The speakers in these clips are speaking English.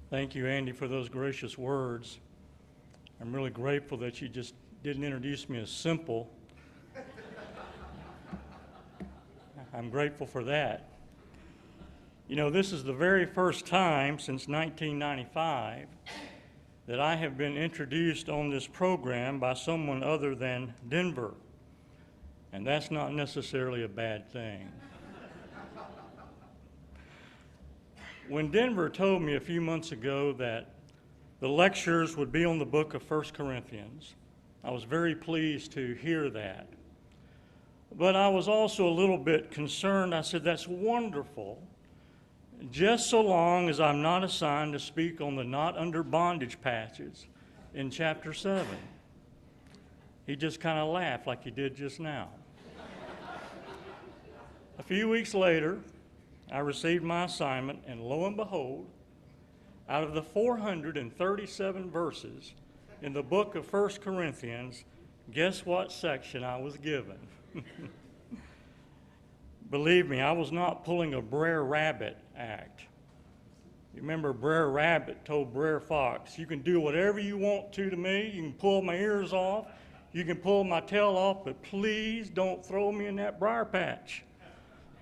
Thank you, Andy, for those gracious words. I'm really grateful that you just didn't introduce me as simple. I'm grateful for that. You know, this is the very first time since 1995 that I have been introduced on this program by someone other than Denver. And that's not necessarily a bad thing. When Denver told me a few months ago that the lectures would be on the book of 1 Corinthians, I was very pleased to hear that. But I was also a little bit concerned. I said, that's wonderful, just so long as I'm not assigned to speak on the not under bondage passage in chapter 7. He just kind of laughed like he did just now. A few weeks later, I received my assignment, and lo and behold, out of the 437 verses in the book of 1 Corinthians, guess what section I was given? Believe me, I was not pulling a Brer Rabbit act. You remember Brer Rabbit told Brer Fox, you can do whatever you want to me, you can pull my ears off, you can pull my tail off, but please don't throw me in that briar patch.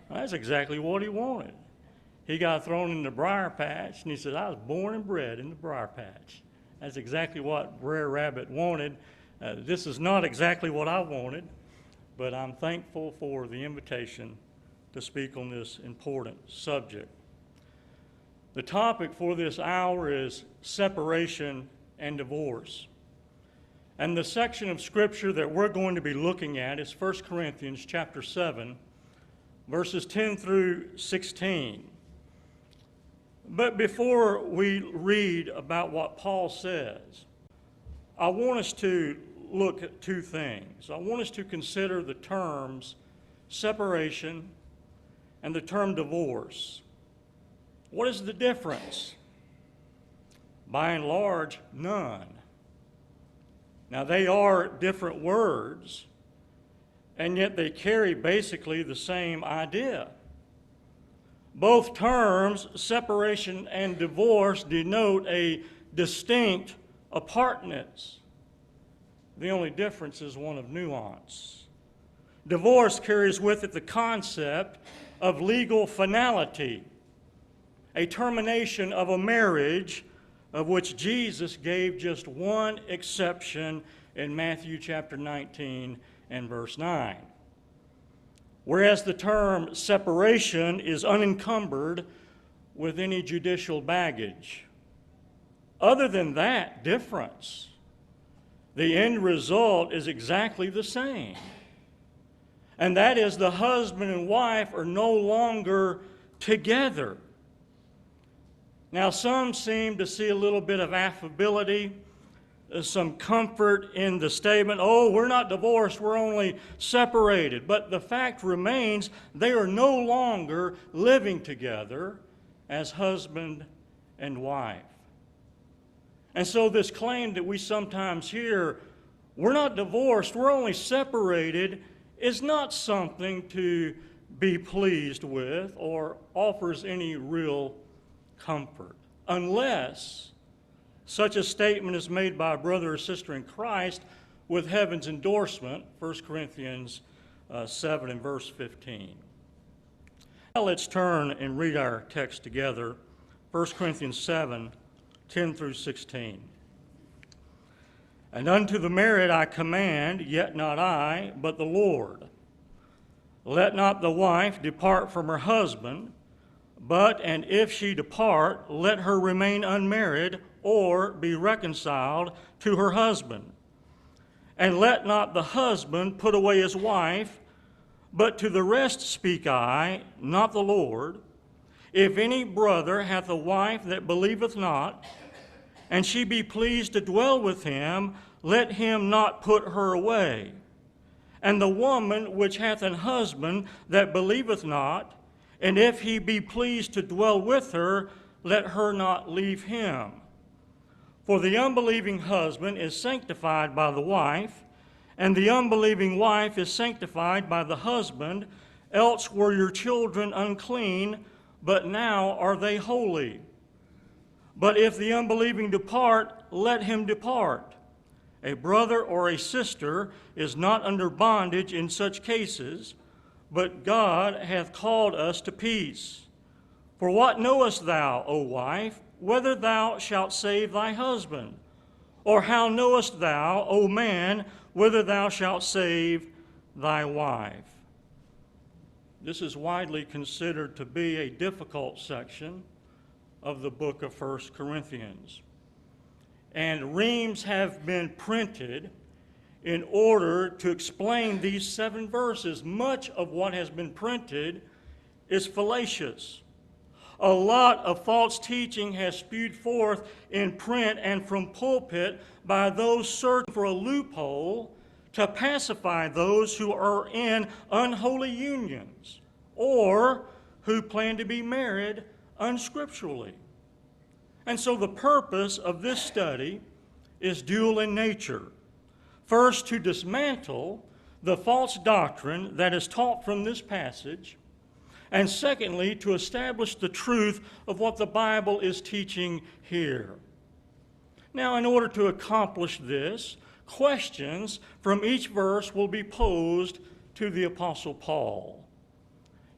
That's exactly what he wanted. He got thrown in the briar patch, and he said, I was born and bred in the briar patch. That's exactly what Brer Rabbit wanted. This is not exactly what I wanted, but I'm thankful for the invitation to speak on this important subject. The topic for this hour is separation and divorce. And the section of Scripture that we're going to be looking at is 1 Corinthians chapter 7, verses 10 through 16. But before we read about what Paul says, I want us to look at two things. I want us to consider the terms separation and the term divorce. What is the difference? By and large, none. Now, they are different words, and yet they carry basically the same idea. Both terms, separation and divorce, denote a distinct apartness. The only difference is one of nuance. Divorce carries with it the concept of legal finality, a termination of a marriage of which Jesus gave just one exception in Matthew chapter 19 and verse 9. Whereas the term separation is unencumbered with any judicial baggage. Other than that difference, the end result is exactly the same. And that is the husband and wife are no longer together. Now, some seem to see a little bit of affability, some comfort in the statement, oh, we're not divorced, we're only separated. But the fact remains, they are no longer living together as husband and wife. And so this claim that we sometimes hear, we're not divorced, we're only separated, is not something to be pleased with or offers any real comfort, unless such a statement is made by a brother or sister in Christ with heaven's endorsement, 1 Corinthians 7 and verse 15. Now let's turn and read our text together, 1 Corinthians 7, 10 through 16. And unto the married I command, yet not I, but the Lord. Let not the wife depart from her husband, but, and if she depart, let her remain unmarried, or be reconciled to her husband. And let not the husband put away his wife, but to the rest speak I, not the Lord. If any brother hath a wife that believeth not, and she be pleased to dwell with him, let him not put her away. And the woman which hath an husband that believeth not, and if he be pleased to dwell with her, let her not leave him. For the unbelieving husband is sanctified by the wife, and the unbelieving wife is sanctified by the husband, else were your children unclean, but now are they holy. But if the unbelieving depart, let him depart. A brother or a sister is not under bondage in such cases, but God hath called us to peace. For what knowest thou, O wife, whether thou shalt save thy husband? Or how knowest thou, O man, whether thou shalt save thy wife? This is widely considered to be a difficult section of the book of 1 Corinthians. And reams have been printed in order to explain these 7 verses. Much of what has been printed is fallacious. A lot of false teaching has spewed forth in print and from pulpit by those searching for a loophole to pacify those who are in unholy unions or who plan to be married unscripturally. And so the purpose of this study is dual in nature. First, to dismantle the false doctrine that is taught from this passage, and secondly, to establish the truth of what the Bible is teaching here. Now, in order to accomplish this, questions from each verse will be posed to the Apostle Paul.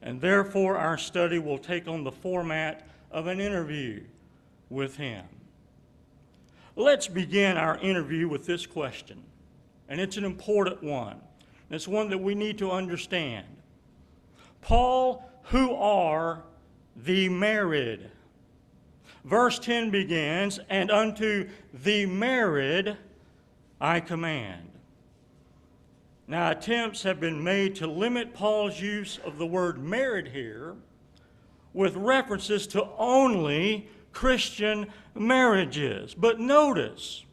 And therefore, our study will take on the format of an interview with him. Let's begin our interview with this question, and it's an important one. It's one that we need to understand. Paul, who are the married? Verse 10 begins, and unto the married I command. Now, attempts have been made to limit Paul's use of the word married here with references to only Christian marriages. But notice,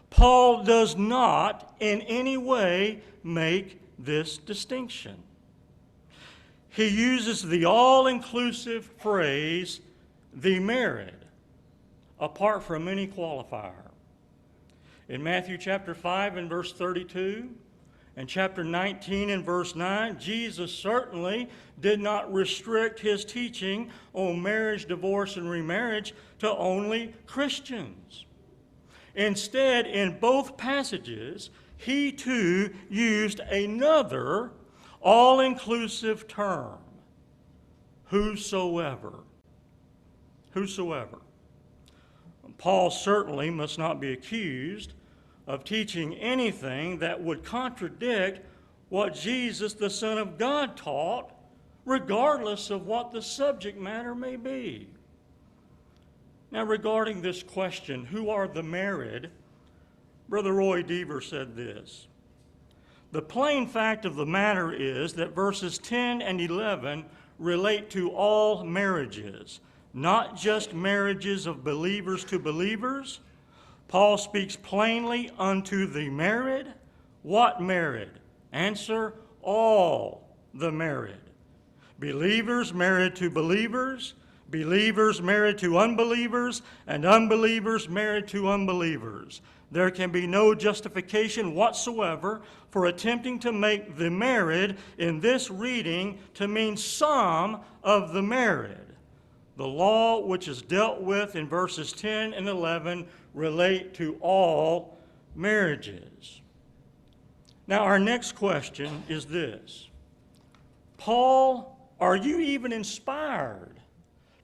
Paul does not in any way make this distinction. He uses the all-inclusive phrase, the married, apart from any qualifier. In Matthew chapter 5 and verse 32, and chapter 19 and verse 9, Jesus certainly did not restrict his teaching on marriage, divorce, and remarriage to only Christians. Instead, in both passages, he too used another all-inclusive term, whosoever. Whosoever. Paul certainly must not be accused of teaching anything that would contradict what Jesus, the Son of God, taught, regardless of what the subject matter may be. Now, regarding this question, who are the married, Brother Roy Deaver said this: the plain fact of the matter is that verses 10 and 11 relate to all marriages, not just marriages of believers to believers. Paul speaks plainly unto the married. What married? Answer, all the married. Believers married to believers, believers married to unbelievers, and unbelievers married to unbelievers. There can be no justification whatsoever for attempting to make the married in this reading to mean some of the married. The law which is dealt with in verses 10 and 11 relate to all marriages. Now, our next question is this: Paul, are you even inspired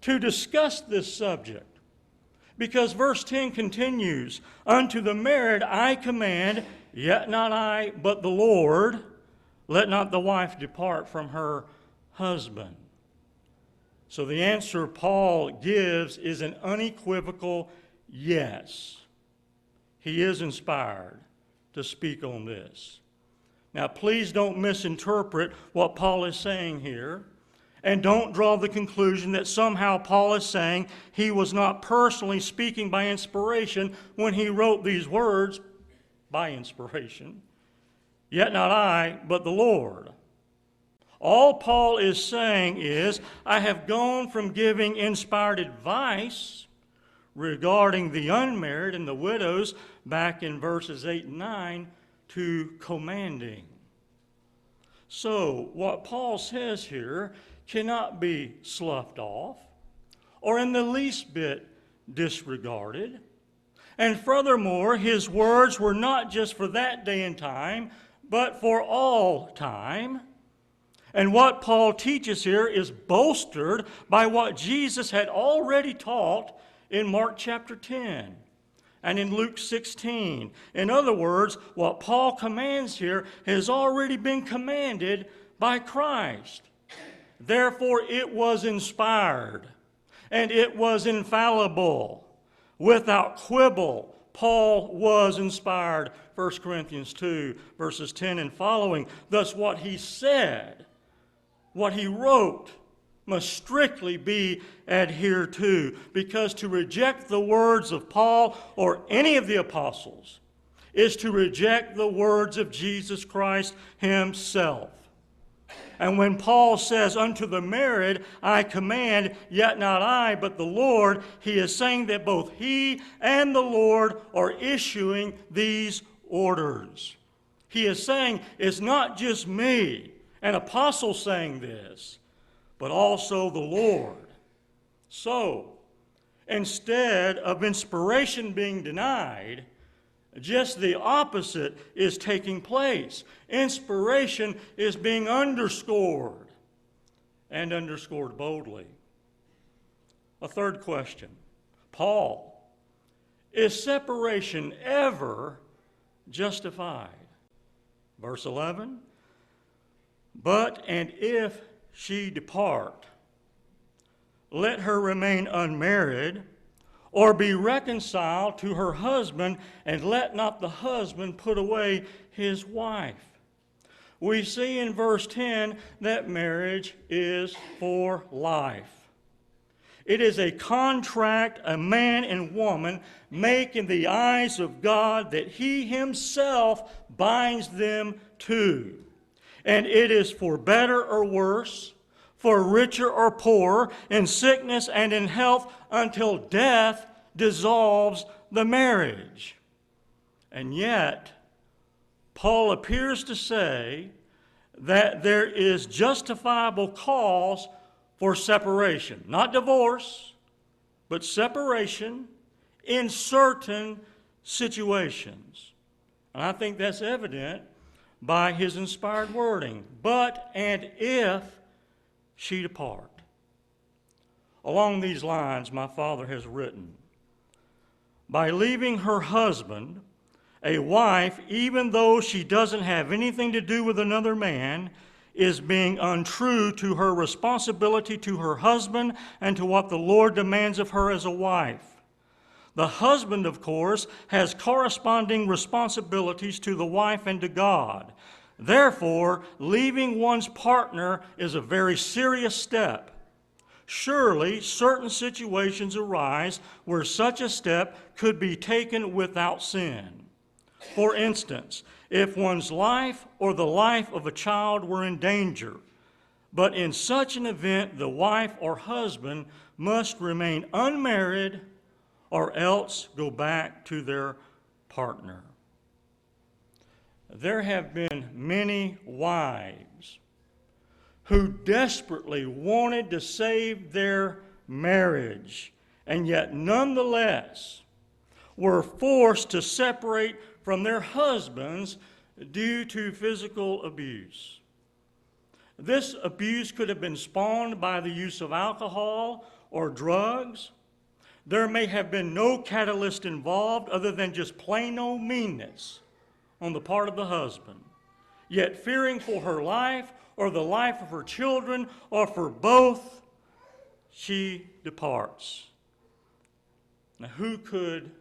to discuss this subject? Because verse 10 continues, unto the married I command, yet not I, but the Lord, let not the wife depart from her husband. So the answer Paul gives is an unequivocal yes. He is inspired to speak on this. Now, please don't misinterpret what Paul is saying here, and don't draw the conclusion that somehow Paul is saying he was not personally speaking by inspiration when he wrote these words, by inspiration. Yet not I, but the Lord. All Paul is saying is, I have gone from giving inspired advice regarding the unmarried and the widows back in verses 8 and 9 to commanding. So, what Paul says here cannot be sloughed off or in the least bit disregarded. And furthermore, his words were not just for that day and time, but for all time. And what Paul teaches here is bolstered by what Jesus had already taught in Mark chapter 10 and in Luke 16. In other words, what Paul commands here has already been commanded by Christ. Therefore, it was inspired and it was infallible. Without quibble, Paul was inspired. 1 Corinthians 2, verses 10 and following. Thus, what he said, what he wrote, must strictly be adhered to, because to reject the words of Paul or any of the apostles is to reject the words of Jesus Christ himself. And when Paul says, unto the married I command, yet not I, but the Lord, he is saying that both he and the Lord are issuing these orders. He is saying it's not just me, an apostle, saying this, but also the Lord. So, instead of inspiration being denied, just the opposite is taking place. Inspiration is being underscored, and underscored boldly. A third question. Paul, is separation ever justified? Verse 11, but and if she depart, let her remain unmarried, or be reconciled to her husband, and let not the husband put away his wife. We see in verse 10 that marriage is for life. It is a contract a man and woman make in the eyes of God that he himself binds them to. And it is for better or worse, for richer or poorer, in sickness and in health, until death dissolves the marriage. And yet, Paul appears to say that there is justifiable cause for separation. Not divorce, but separation in certain situations. And I think that's evident by his inspired wording. But and if she depart. Along these lines, my father has written, by leaving her husband, a wife, even though she doesn't have anything to do with another man, is being untrue to her responsibility to her husband and to what the Lord demands of her as a wife. The husband, of course, has corresponding responsibilities to the wife and to God. Therefore, leaving one's partner is a very serious step. Surely, certain situations arise where such a step could be taken without sin. For instance, if one's life or the life of a child were in danger, but in such an event the wife or husband must remain unmarried or else go back to their partner. There have been many wives who desperately wanted to save their marriage, and yet nonetheless were forced to separate from their husbands due to physical abuse. This abuse could have been spawned by the use of alcohol or drugs. There may have been no catalyst involved other than just plain old meanness on the part of the husband. Yet fearing for her life or the life of her children or for both, she departs. Now, who could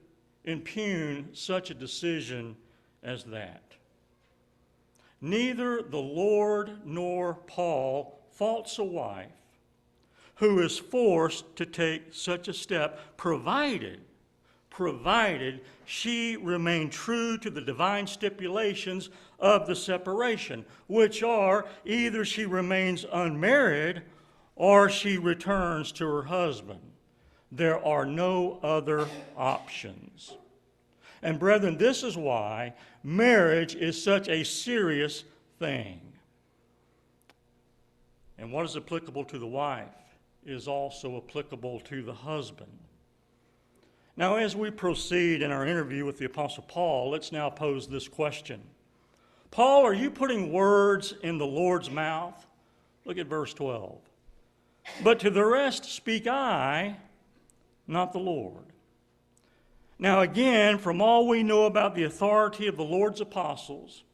impugn such a decision as that? Neither the Lord nor Paul faults a wife who is forced to take such a step, provided she remain true to the divine stipulations of the separation, which are either she remains unmarried or she returns to her husband. There are no other options. And brethren, this is why marriage is such a serious thing. And what is applicable to the wife is also applicable to the husband. Now, as we proceed in our interview with the Apostle Paul, let's now pose this question. Paul, are you putting words in the Lord's mouth? Look at verse 12. But to the rest speak I, not the Lord. Now again, from all we know about the authority of the Lord's apostles,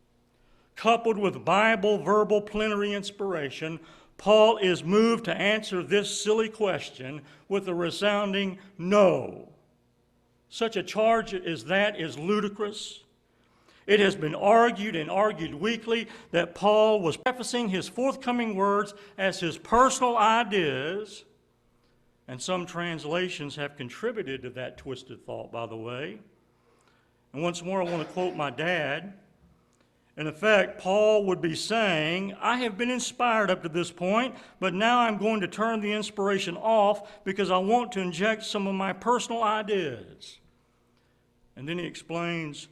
coupled with Bible verbal plenary inspiration, Paul is moved to answer this silly question with a resounding no. Such a charge as that is ludicrous. It has been argued and argued weekly that Paul was prefacing his forthcoming words as his personal ideas, and some translations have contributed to that twisted thought, by the way. And once more, I want to quote my dad. In effect, Paul would be saying, I have been inspired up to this point, but now I'm going to turn the inspiration off because I want to inject some of my personal ideas. And then he explains,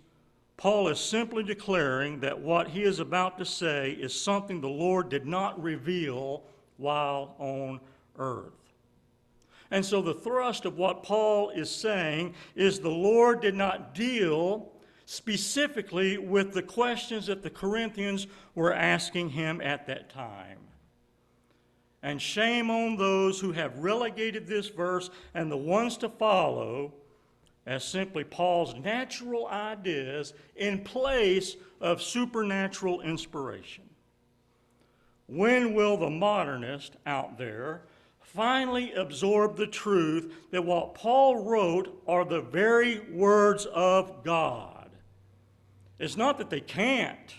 Paul is simply declaring that what he is about to say is something the Lord did not reveal while on earth. And so the thrust of what Paul is saying is the Lord did not deal specifically with the questions that the Corinthians were asking him at that time. And shame on those who have relegated this verse and the ones to follow as simply Paul's natural ideas in place of supernatural inspiration. When will the modernist out there finally absorb the truth that what Paul wrote are the very words of God? It's not that they can't,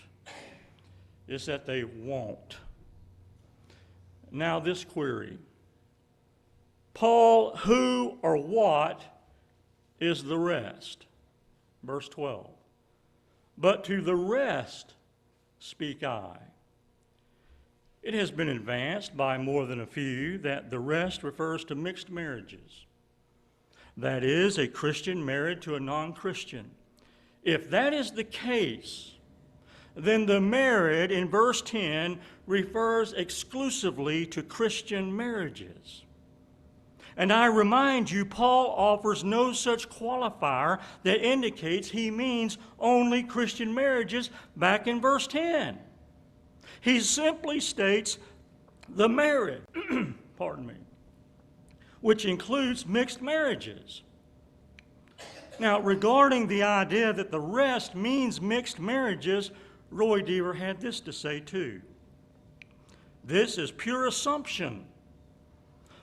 it's that they won't. Now this query, Paul, who or what is the rest? Verse 12. But to the rest speak I. It has been advanced by more than a few that the rest refers to mixed marriages. That is, a Christian married to a non-Christian. If that is the case, then the married in verse 10 refers exclusively to Christian marriages. And I remind you, Paul offers no such qualifier that indicates he means only Christian marriages back in verse 10. He simply states the married, pardon me, which includes mixed marriages. Now, regarding the idea that the rest means mixed marriages, Roy Deaver had this to say too. This is pure assumption.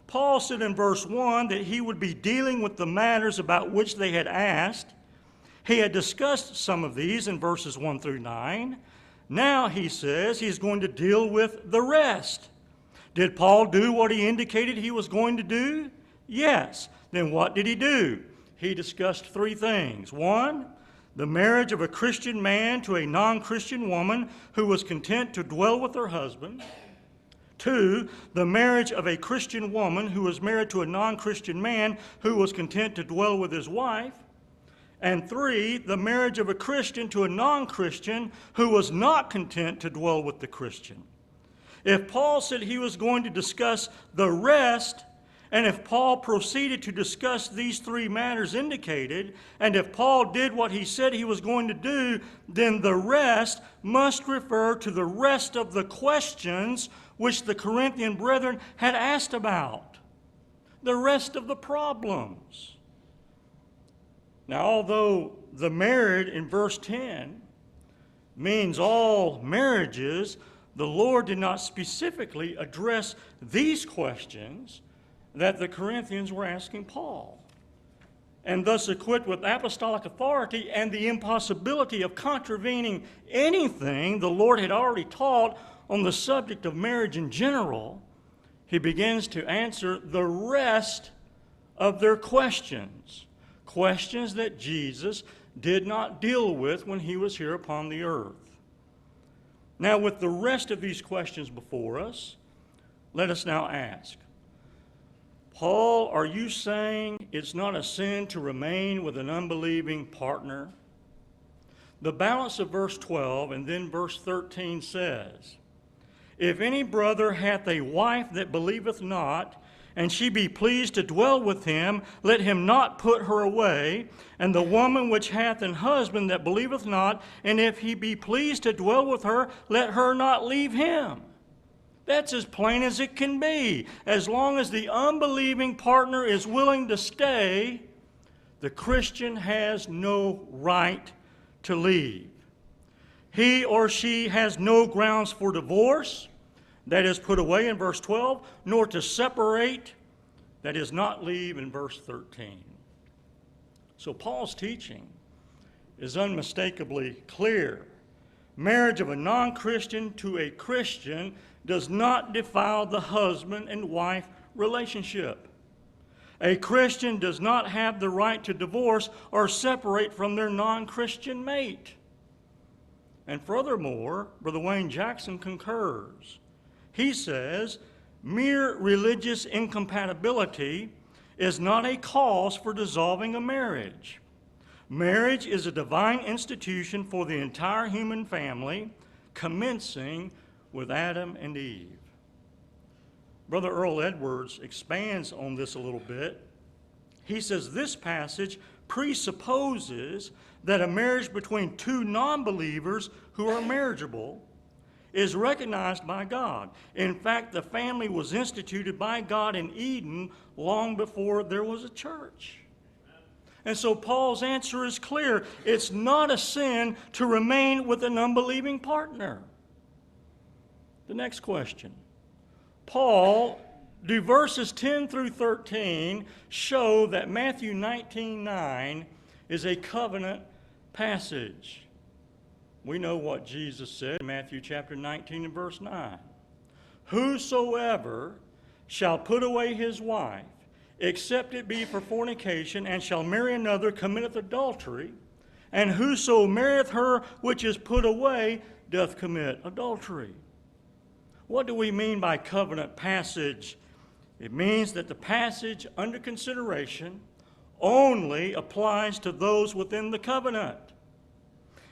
Paul said in verse 1 that he would be dealing with the matters about which they had asked. He had discussed some of these in verses 1 through 9. Now he says he's going to deal with the rest. Did Paul do what he indicated he was going to do? Yes. Then what did he do? He discussed three things. One, the marriage of a Christian man to a non-Christian woman who was content to dwell with her husband. Two, the marriage of a Christian woman who was married to a non-Christian man who was content to dwell with his wife. And three, the marriage of a Christian to a non-Christian who was not content to dwell with the Christian. If Paul said he was going to discuss the rest, and if Paul proceeded to discuss these three matters indicated, and if Paul did what he said he was going to do, then the rest must refer to the rest of the questions which the Corinthian brethren had asked about, the rest of the problems. Now, although the married in verse 10 means all marriages, the Lord did not specifically address these questions that the Corinthians were asking Paul, and thus equipped with apostolic authority and the impossibility of contravening anything the Lord had already taught on the subject of marriage in general, he begins to answer the rest of their questions, questions that Jesus did not deal with when he was here upon the earth. Now, with the rest of these questions before us, let us now ask, Paul, are you saying it's not a sin to remain with an unbelieving partner? The balance of verse 12 and then verse 13 says, if any brother hath a wife that believeth not, and she be pleased to dwell with him, let him not put her away. And the woman which hath an husband that believeth not, and if he be pleased to dwell with her, let her not leave him. That's as plain as it can be. As long as the unbelieving partner is willing to stay, the Christian has no right to leave. He or she has no grounds for divorce, that is put away in verse 12, nor to separate, that is not leave in verse 13. So Paul's teaching is unmistakably clear. Marriage of a non-Christian to a Christian does not defile the husband and wife relationship. A Christian does not have the right to divorce or separate from their non-Christian mate. And furthermore, Brother Wayne Jackson concurs. He says, mere religious incompatibility is not a cause for dissolving a marriage. Marriage is a divine institution for the entire human family, commencing with Adam and Eve. Brother Earl Edwards expands on this a little bit. He says this passage presupposes that a marriage between two non-believers who are marriageable is recognized by God. In fact, the family was instituted by God in Eden long before there was a church. And so Paul's answer is clear. It's not a sin to remain with an unbelieving partner. The next question. Paul, do verses 10 through 13 show that Matthew 19:9 is a covenant passage? We know what Jesus said in Matthew chapter 19 and verse 9. Whosoever shall put away his wife, except it be for fornication, and shall marry another, committeth adultery. And whoso marrieth her which is put away doth commit adultery. What do we mean by covenant passage? It means that the passage under consideration only applies to those within the covenant.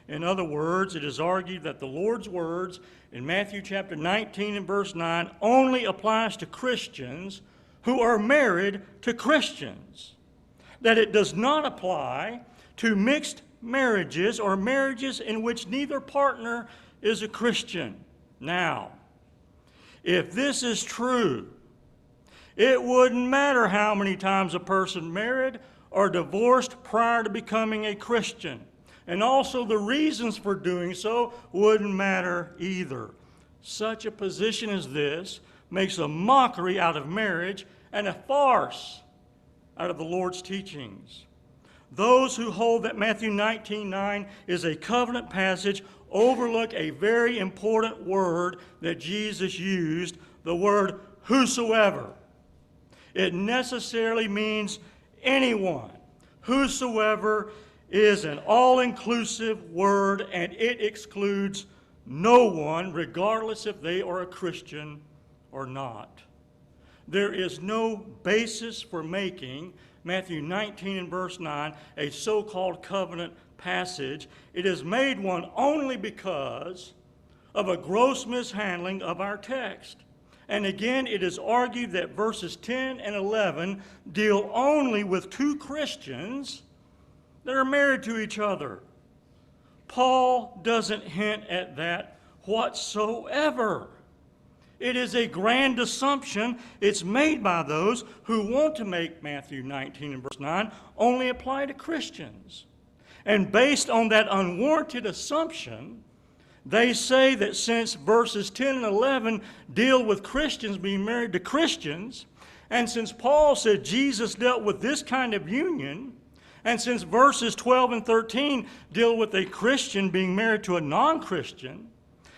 In other words, it is argued that the Lord's words in Matthew chapter 19 and verse 9 only applies to Christians who are married to Christians. That it does not apply to mixed marriages or marriages in which neither partner is a Christian. Now, if this is true, it wouldn't matter how many times a person married or divorced prior to becoming a Christian. And also the reasons for doing so wouldn't matter either. Such a position as this makes a mockery out of marriage and a farce out of the Lord's teachings. Those who hold that Matthew 19:9 is a covenant passage overlook a very important word that Jesus used, the word whosoever. It necessarily means anyone. Whosoever is an all-inclusive word, and it excludes no one, regardless if they are a Christian or not. There is no basis for making Matthew 19 and verse 9 a so-called covenant passage. It is made one only because of a gross mishandling of our text. And again, it is argued that verses 10 and 11 deal only with two Christians that are married to each other. Paul doesn't hint at that whatsoever. It is a grand assumption. It's made by those who want to make Matthew 19 and verse 9 only apply to Christians. And based on that unwarranted assumption, they say that since verses 10 and 11 deal with Christians being married to Christians, and since Paul said Jesus dealt with this kind of union, and since verses 12 and 13 deal with a Christian being married to a non-Christian,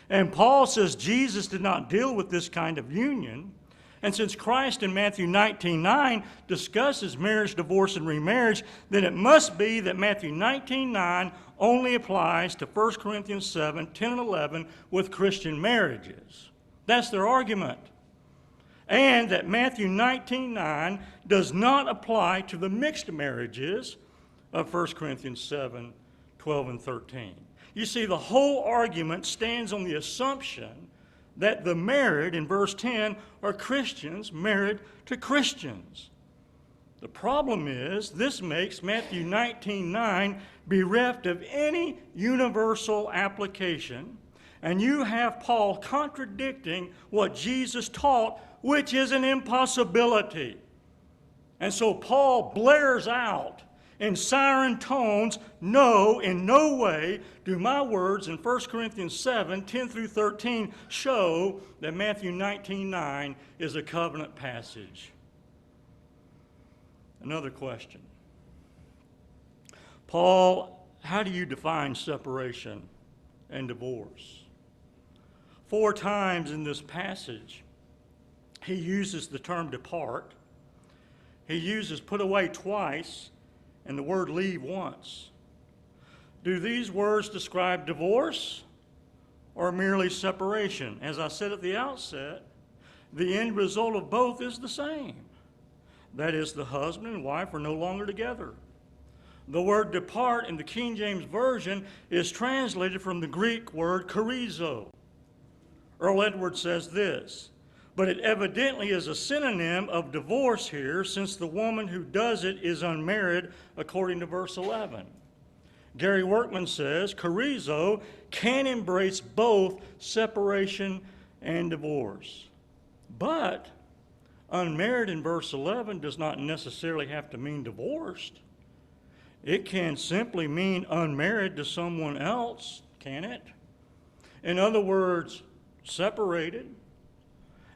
and Paul says Jesus did not deal with this kind of union, and since Christ in Matthew 19:9 discusses marriage, divorce, and remarriage, then it must be that Matthew 19:9 only applies to 1 Corinthians 7, 10, and 11 with Christian marriages. That's their argument. And that Matthew 19:9 does not apply to the mixed marriages of 1 Corinthians 7, 12, and 13. You see, the whole argument stands on the assumption that the married, in verse 10, are Christians married to Christians. The problem is, this makes Matthew 19:9 bereft of any universal application, and you have Paul contradicting what Jesus taught, which is an impossibility. And so Paul blares out in siren tones, no, in no way do my words in 1 Corinthians 7:10 through 13 show that Matthew 19:9 is a covenant passage. Another question. Paul, how do you define separation and divorce? 4 times in this passage, he uses the term depart. He uses put away twice, and the word leave once. Do these words describe divorce or merely separation? As I said at the outset, the end result of both is the same. That is, the husband and wife are no longer together. The word depart in the King James Version is translated from the Greek word chorizo. Earl Edwards says this, but it evidently is a synonym of divorce here, since the woman who does it is unmarried, according to verse 11. Gary Workman says chorizo can embrace both separation and divorce. But unmarried in verse 11 does not necessarily have to mean divorced. It can simply mean unmarried to someone else, can it? In other words, separated.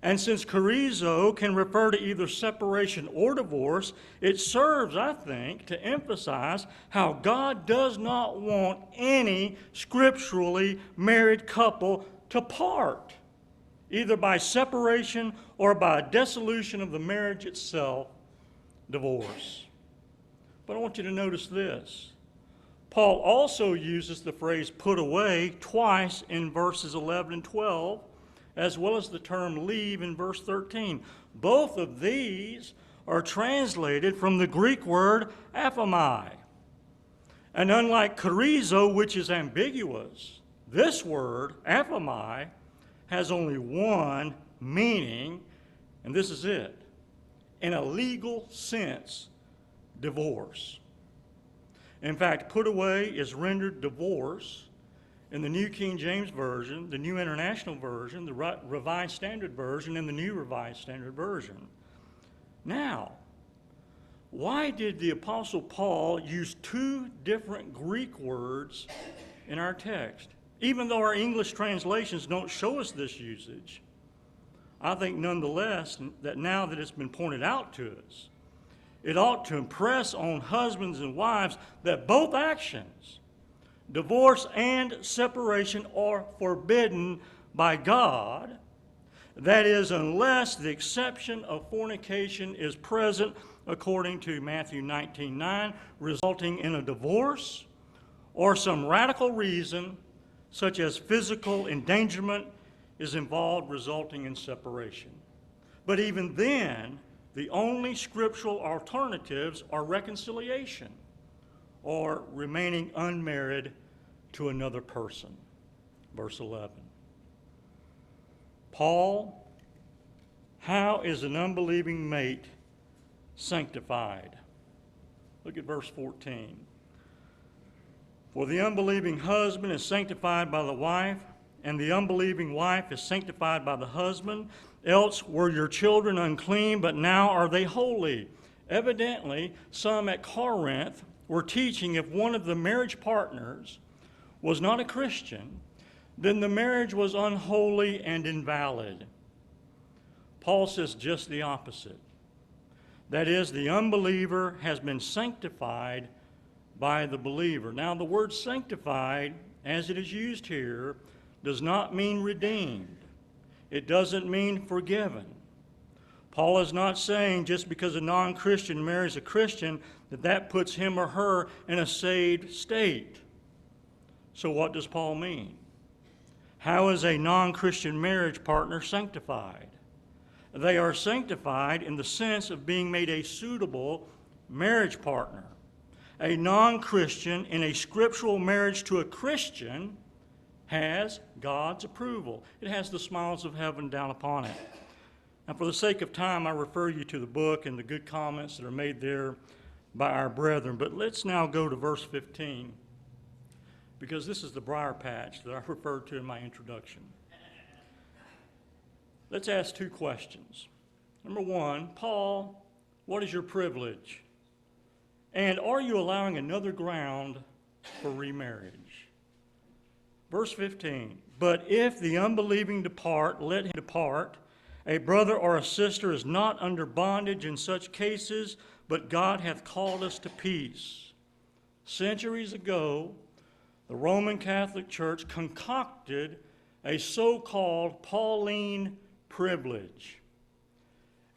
And since chorizo can refer to either separation or divorce, it serves, I think, to emphasize how God does not want any scripturally married couple to part, either by separation or by dissolution of the marriage itself, divorce. But I want you to notice this. Paul also uses the phrase put away twice in verses 11 and 12, as well as the term leave in verse 13. Both of these are translated from the Greek word aphomai. And unlike chorizo, which is ambiguous, this word, aphomai, has only one meaning, and this is it. In a legal sense, divorce. In fact, put away is rendered divorce in the New King James Version, the New International Version, the Revised Standard Version, and the New Revised Standard Version. Now, why did the Apostle Paul use 2 different Greek words in our text? Even though our English translations don't show us this usage, I think nonetheless that now that it's been pointed out to us, it ought to impress on husbands and wives that both actions, divorce and separation, are forbidden by God. That is, unless the exception of fornication is present, according to Matthew 19:9, resulting in a divorce, or some radical reason, such as physical endangerment, is involved, resulting in separation. But even then, the only scriptural alternatives are reconciliation or remaining unmarried to another person. Verse 11. Paul, how is an unbelieving mate sanctified? Look at verse 14. For the unbelieving husband is sanctified by the wife, and the unbelieving wife is sanctified by the husband. Else were your children unclean, but now are they holy. Evidently, some at Corinth were teaching if one of the marriage partners was not a Christian, then the marriage was unholy and invalid. Paul says just the opposite. That is, the unbeliever has been sanctified by the believer. Now, the word sanctified, as it is used here, does not mean redeemed. It doesn't mean forgiven. Paul is not saying just because a non-Christian marries a Christian that puts him or her in a saved state. So what does Paul mean? How is a non-Christian marriage partner sanctified? They are sanctified in the sense of being made a suitable marriage partner. A non-Christian in a scriptural marriage to a Christian has God's approval. It has the smiles of heaven down upon it. And for the sake of time, I refer you to the book and the good comments that are made there by our brethren. But let's now go to verse 15, because this is the briar patch that I referred to in my introduction. Let's ask two questions. Number one, Paul, what is your privilege? And are you allowing another ground for remarriage? Verse 15, but if the unbelieving depart, let him depart. A brother or a sister is not under bondage in such cases, but God hath called us to peace. Centuries ago, the Roman Catholic Church concocted a so-called Pauline privilege.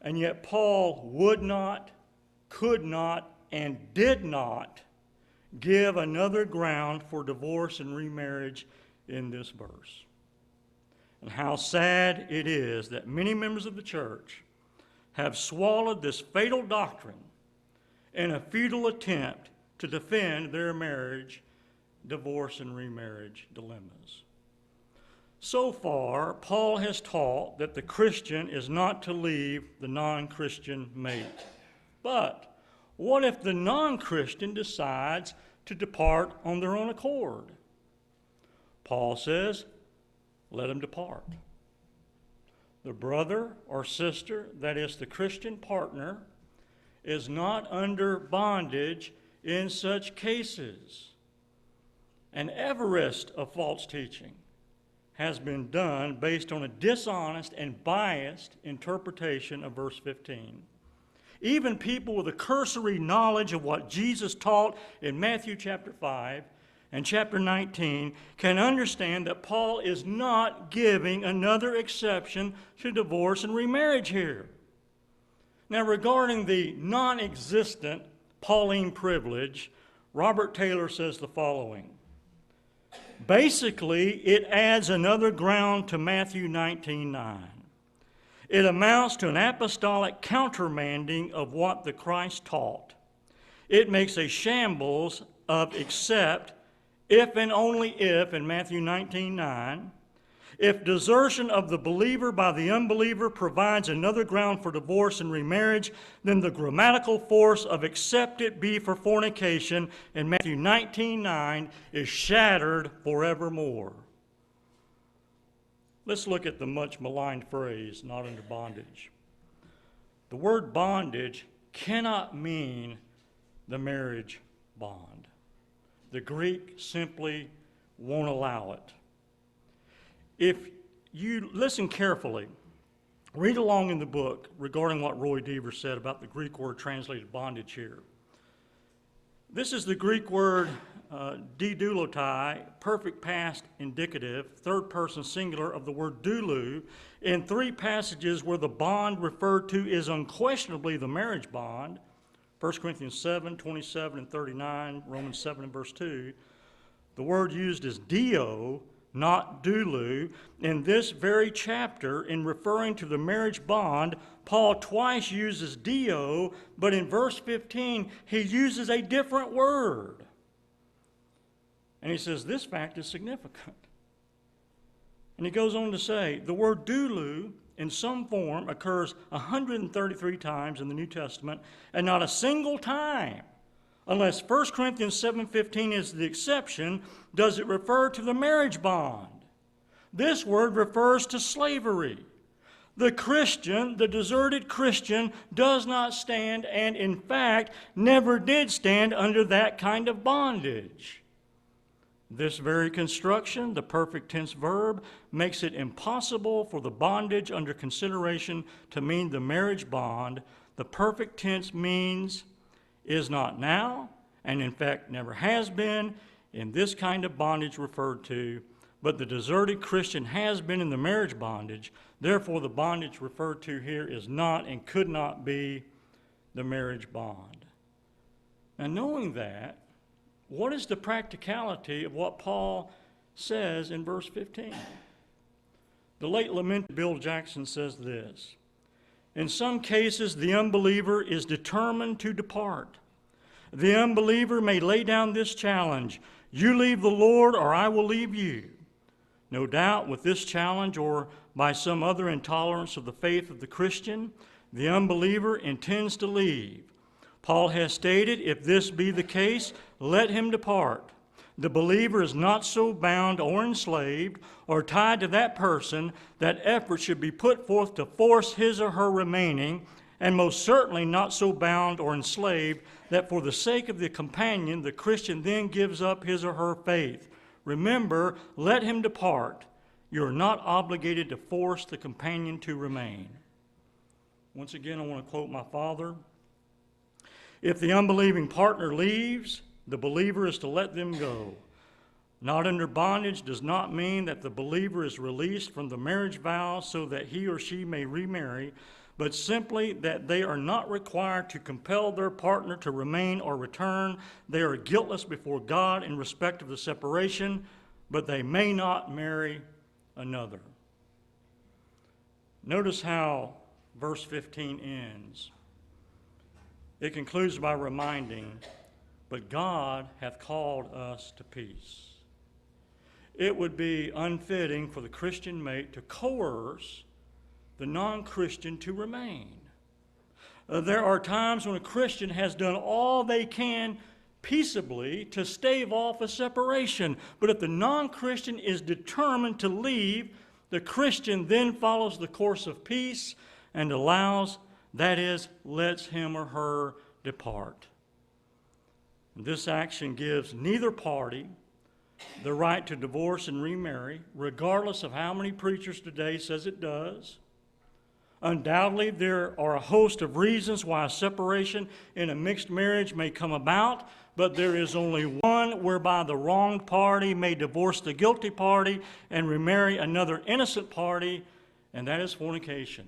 And yet Paul would not, could not, and did not give another ground for divorce and remarriage in this verse. And how sad it is that many members of the church have swallowed this fatal doctrine in a futile attempt to defend their marriage, divorce, and remarriage dilemmas. So far, Paul has taught that the Christian is not to leave the non-Christian mate. But what if the non-Christian decides to depart on their own accord? Paul says, let him depart. The brother or sister, that is the Christian partner, is not under bondage in such cases. An Everest of false teaching has been done based on a dishonest and biased interpretation of verse 15. Even people with a cursory knowledge of what Jesus taught in Matthew chapter 5 and chapter 19 can understand that Paul is not giving another exception to divorce and remarriage here. Now, regarding the non-existent Pauline privilege, Robert Taylor says the following. Basically, it adds another ground to Matthew 19:9. It amounts to an apostolic countermanding of what the Christ taught. It makes a shambles of except, if and only if, in Matthew 19:9, if desertion of the believer by the unbeliever provides another ground for divorce and remarriage, then the grammatical force of except it be for fornication in Matthew 19:9 is shattered forevermore. Let's look at the much maligned phrase, not under bondage. The word bondage cannot mean the marriage bond. The Greek simply won't allow it. If you listen carefully, read along in the book regarding what Roy Deaver said about the Greek word translated bondage here. This is the Greek word didoulotai, perfect past indicative, third person singular of the word doulou, in three passages where the bond referred to is unquestionably the marriage bond, 1 Corinthians 7, 27 and 39, Romans 7 and verse 2. The word used is dio, not doulou. In this very chapter, in referring to the marriage bond, Paul twice uses dio, but in verse 15, he uses a different word. And he says, this fact is significant. And he goes on to say, the word doulou in some form occurs 133 times in the New Testament, and not a single time, unless 1 Corinthians 7:15 is the exception, does it refer to the marriage bond. This word refers to slavery. The Christian, the deserted Christian, does not stand, and in fact, never did stand under that kind of bondage. This very construction, the perfect tense verb, makes it impossible for the bondage under consideration to mean the marriage bond. The perfect tense means is not now, and in fact never has been in this kind of bondage referred to, but the deserted Christian has been in the marriage bondage. Therefore, the bondage referred to here is not and could not be the marriage bond. Now, knowing that, what is the practicality of what Paul says in verse 15? The late lamented Bill Jackson says this: in some cases, the unbeliever is determined to depart. The unbeliever may lay down this challenge: you leave the Lord or I will leave you. No doubt with this challenge or by some other intolerance of the faith of the Christian, the unbeliever intends to leave. Paul has stated, if this be the case, let him depart. The believer is not so bound or enslaved or tied to that person that effort should be put forth to force his or her remaining, and most certainly not so bound or enslaved that for the sake of the companion, the Christian then gives up his or her faith. Remember, let him depart. You are not obligated to force the companion to remain. Once again, I want to quote my father. If the unbelieving partner leaves, the believer is to let them go. Not under bondage does not mean that the believer is released from the marriage vow so that he or she may remarry, but simply that they are not required to compel their partner to remain or return. They are guiltless before God in respect of the separation, but they may not marry another. Notice how verse 15 ends. It concludes by reminding, but God hath called us to peace. It would be unfitting for the Christian mate to coerce the non-Christian to remain. There are times when a Christian has done all they can peaceably to stave off a separation. But if the non-Christian is determined to leave, the Christian then follows the course of peace and allows, that is, lets him or her depart. This action gives neither party the right to divorce and remarry, regardless of how many preachers today says it does. Undoubtedly, there are a host of reasons why a separation in a mixed marriage may come about, but there is only one whereby the wronged party may divorce the guilty party and remarry another innocent party, and that is fornication.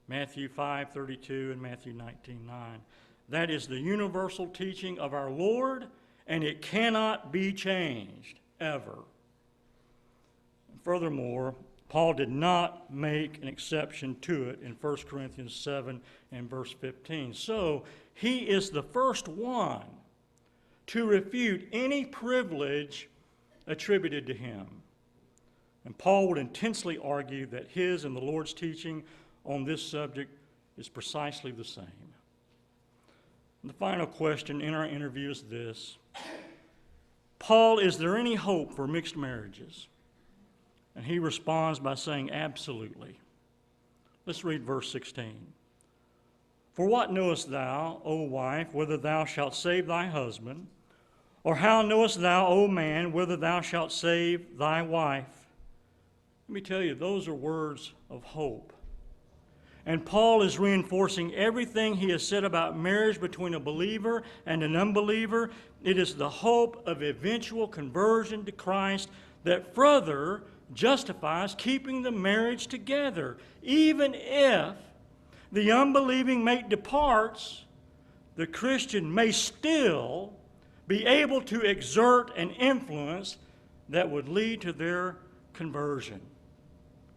Matthew 5:32 and Matthew 19:9. That is the universal teaching of our Lord, and it cannot be changed, ever. Furthermore, Paul did not make an exception to it in 1 Corinthians 7 and verse 15. So he is the first one to refute any privilege attributed to him. And Paul would intensely argue that his and the Lord's teaching on this subject is precisely the same. And the final question in our interview is this. Paul, is there any hope for mixed marriages? And he responds by saying, absolutely. Let's read verse 16. For what knowest thou, O wife, whether thou shalt save thy husband? Or how knowest thou, O man, whether thou shalt save thy wife? Let me tell you, those are words of hope. And Paul is reinforcing everything he has said about marriage between a believer and an unbeliever. It is the hope of eventual conversion to Christ that further justifies keeping the marriage together. Even if the unbelieving mate departs, the Christian may still be able to exert an influence that would lead to their conversion,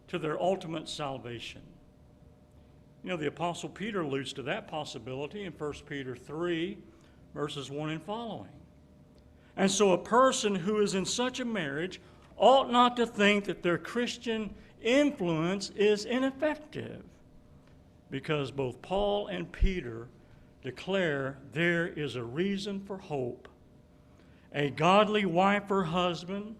to their ultimate salvation. You know, the Apostle Peter alludes to that possibility in 1 Peter 3, verses 1 and following. And so a person who is in such a marriage ought not to think that their Christian influence is ineffective, because both Paul and Peter declare there is a reason for hope. A godly wife or husband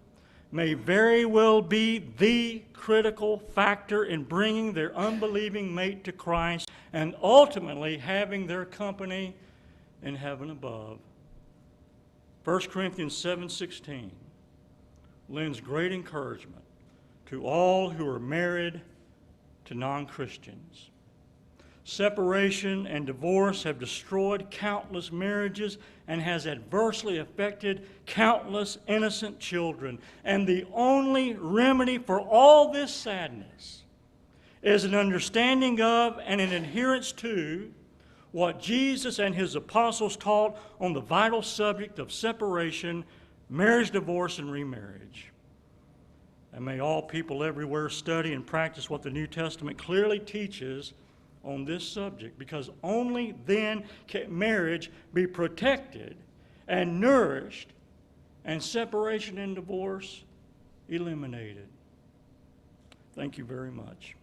may very well be the critical factor in bringing their unbelieving mate to Christ and ultimately having their company in heaven above. 1 Corinthians 7:16 lends great encouragement to all who are married to non-Christians. Separation and divorce have destroyed countless marriages and has adversely affected countless innocent children. And the only remedy for all this sadness is an understanding of and an adherence to what Jesus and his apostles taught on the vital subject of separation, marriage, divorce, and remarriage. And may all people everywhere study and practice what the New Testament clearly teaches on this subject, because only then can marriage be protected and nourished, and separation and divorce eliminated. Thank you very much.